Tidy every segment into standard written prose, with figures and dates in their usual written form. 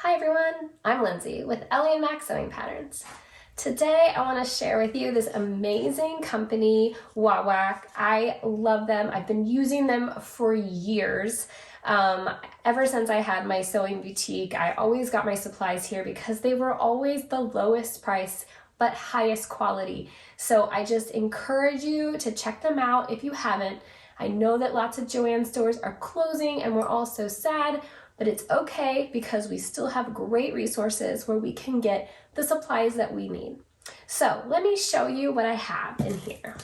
Hi everyone, I'm Lindsay with Ellie and Mac Sewing Patterns. Today I want to share with you this amazing company, Wawak. I love them. I've been using them for years. Ever since I had my sewing boutique, I always got my supplies here because they were always the lowest price but highest quality. So I just encourage you to check them out if you haven't. I know that lots of Joann stores are closing and we're all so sad, but it's okay because we still have great resources where we can get the supplies that we need. So let me show you what I have in here.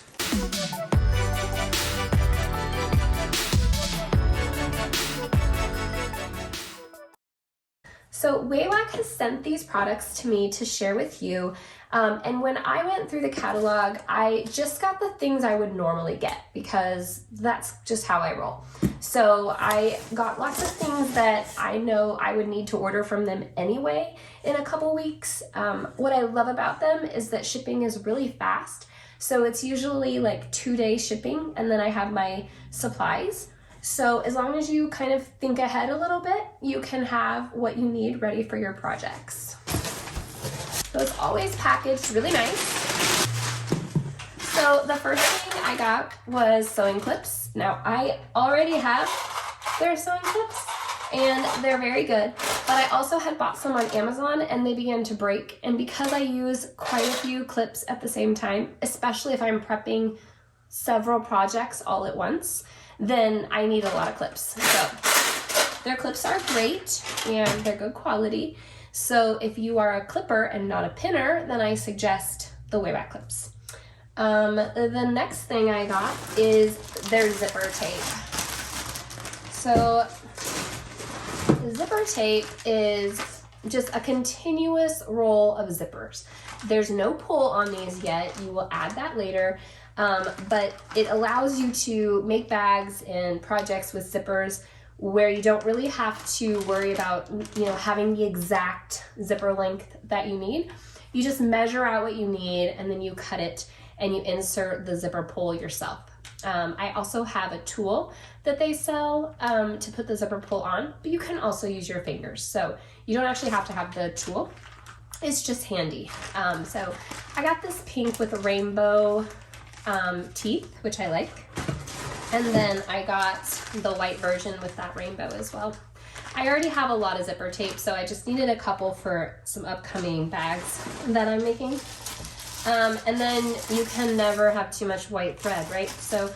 So Wawak has sent these products to me to share with you. And when I went through the catalog, I just got the things I would normally get because that's just how I roll. So I got lots of things that I know I would need to order from them anyway in a couple weeks. What I love about them is that shipping is really fast. So it's usually like 2-day shipping, and then I have my supplies. So as long as you kind of think ahead a little bit, you can have what you need ready for your projects. So it's always packaged really nice. So the first thing I got was sewing clips. Now I already have their sewing clips and they're very good, but I also had bought some on Amazon and they began to break. And because I use quite a few clips at the same time, especially if I'm prepping several projects all at once, then I need a lot of clips. So their clips are great and they're good quality. So if you are a clipper and not a pinner, then I suggest the Wawak clips. The next thing I got is their zipper tape. So the zipper tape is just a continuous roll of zippers. There's no pull on these yet. You will add that later. But it allows you to make bags and projects with zippers where you don't really have to worry about, having the exact zipper length that you need. You just measure out what you need and then you cut it and you insert the zipper pull yourself. I also have a tool that they sell to put the zipper pull on, but you can also use your fingers. So you don't actually have to have the tool. It's just handy. So I got this pink with a rainbow teeth, which I like. And then I got the white version with that rainbow as well. I already have a lot of zipper tape, so I just needed a couple for some upcoming bags that I'm making. And then you can never have too much white thread, right? So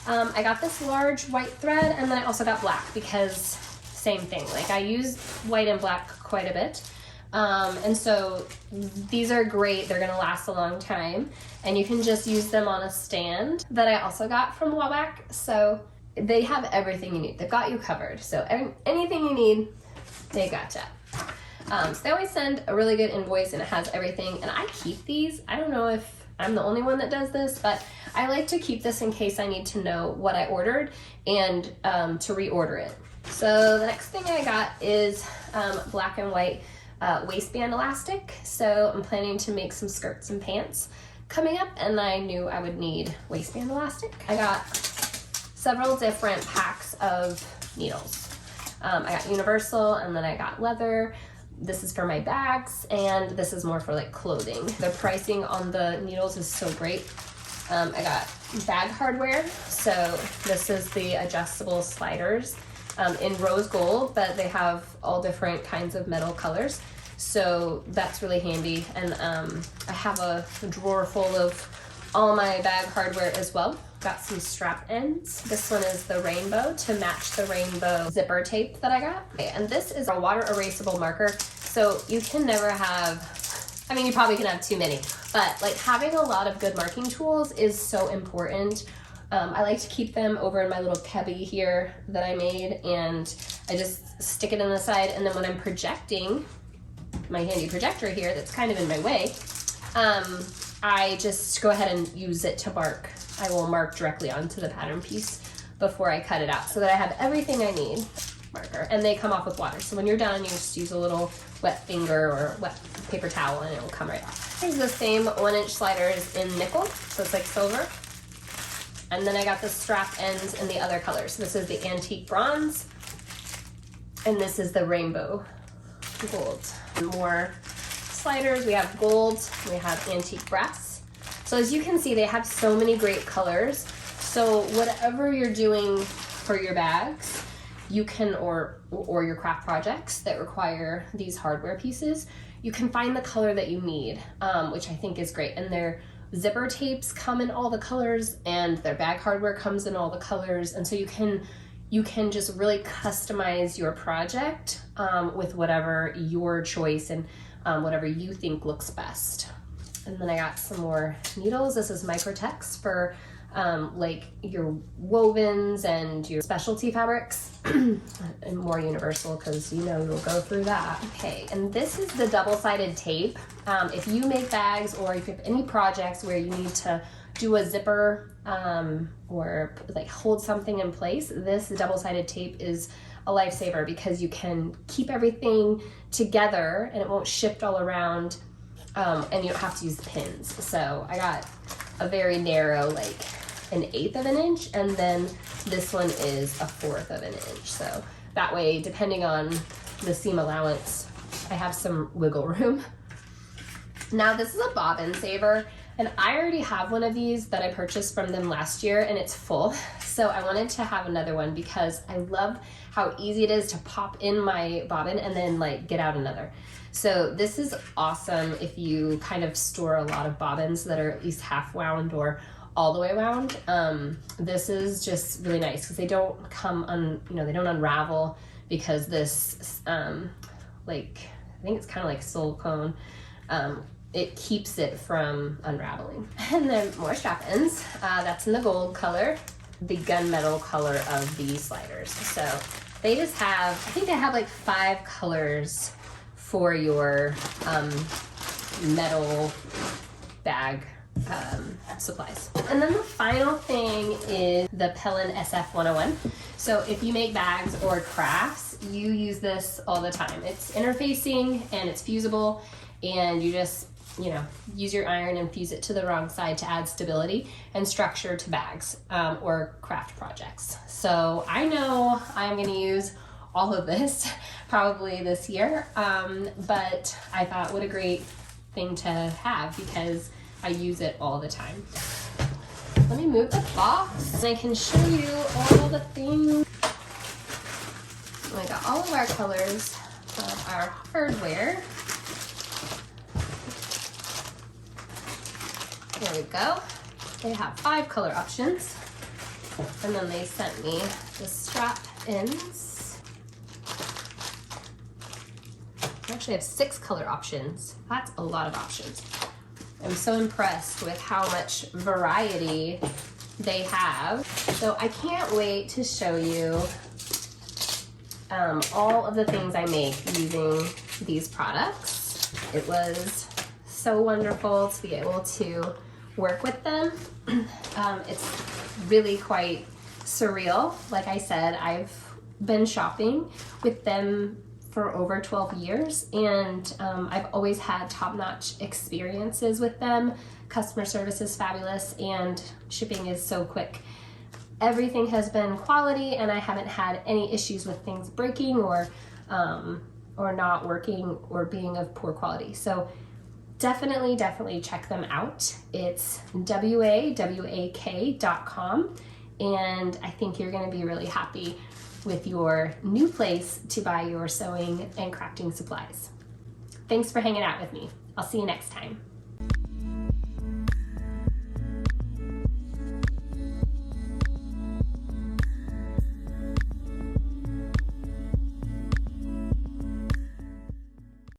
I got this large white thread, and then I also got black because same thing. Like I use white and black quite a bit. And so these are great. They're gonna last a long time and you can just use them on a stand that I also got from Wawak. So they have everything you need. They've got you covered. So anything you need, they gotcha. So they always send a really good invoice and it has everything, and I keep these. I don't know if I'm the only one that does this, but I like to keep this in case I need to know what I ordered and to reorder it. So the next thing I got is black and white waistband elastic. So I'm planning to make some skirts and pants coming up, and I knew I would need waistband elastic. I got several different packs of needles. I got universal, and then I got leather. This is for my bags, and this is more for like clothing. The pricing on the needles is so great. I got bag hardware. So this is the adjustable sliders in rose gold, but they have all different kinds of metal colors. So that's really handy. And I have a drawer full of all my bag hardware as well. Got some strap ends. This one is the rainbow to match the rainbow zipper tape that I got. Okay, and this is a water erasable marker. So you can never have, you probably can have too many, but like having a lot of good marking tools is so important. I like to keep them over in my little cubby here that I made, and I just stick it in the side, and then when I'm projecting, my handy projector here that's kind of in my way, I just go ahead and use it to mark. I will mark directly onto the pattern piece before I cut it out so that I have everything I need. Marker, and they come off with water. So when you're done, you just use a little wet finger or wet paper towel and it will come right off. These are the same 1-inch sliders in nickel, so it's like silver. And then I got the strap ends in the other colors. This is the antique bronze, and this is the rainbow gold. More sliders. We have gold. We have antique brass. So as you can see, they have so many great colors. So whatever you're doing for your bags, you can, or your craft projects that require these hardware pieces, you can find the color that you need, which I think is great. And their zipper tapes come in all the colors, and their bag hardware comes in all the colors. And so you can just really customize your project with whatever your choice and whatever you think looks best. And then I got some more needles. This is Microtex for like your wovens and your specialty fabrics, and more universal because you know you'll go through that. Okay, and this is the double-sided tape. If you make bags or if you have any projects where you need to do a zipper or like hold something in place, this double-sided tape is a lifesaver because you can keep everything together and it won't shift all around, and you don't have to use the pins. So I got a very narrow, like 1/8 of an inch, and then this one is 1/4 of an inch. So that way, depending on the seam allowance, I have some wiggle room. Now this is a bobbin saver, and I already have one of these that I purchased from them last year, and it's full. So I wanted to have another one because I love how easy it is to pop in my bobbin and then like get out another. So this is awesome if you kind of store a lot of bobbins that are at least half wound or all the way wound. This is just really nice because they don't come they don't unravel, because this like, I think it's kind of like silicone, it keeps it from unraveling. And then more strap-ins. That's in the gold color, the gunmetal color of the sliders. So they just have, I think they have like 5 colors for your metal bag supplies. And then the final thing is the Pellin SF101. So if you make bags or crafts, you use this all the time. It's interfacing and it's fusible, and you just use your iron and fuse it to the wrong side to add stability and structure to bags or craft projects. So I know I'm going to use all of this probably this year, but I thought what a great thing to have because I use it all the time. Let me move the box and I can show you all the things. I got all of our colors of our hardware. There we go. They have 5 color options. And then they sent me the strap ends. I actually have 6 color options. That's a lot of options. I'm so impressed with how much variety they have. So I can't wait to show you all of the things I make using these products. It was so wonderful to be able to work with them. It's really quite surreal. Like I said, I've been shopping with them for over 12 years, and I've always had top-notch experiences with them. Customer service is fabulous and shipping is so quick. Everything has been quality, and I haven't had any issues with things breaking or not working or being of poor quality. So definitely check them out. It's wawak.com, and I think you're going to be really happy with your new place to buy your sewing and crafting supplies. Thanks for hanging out with me. I'll see you next time.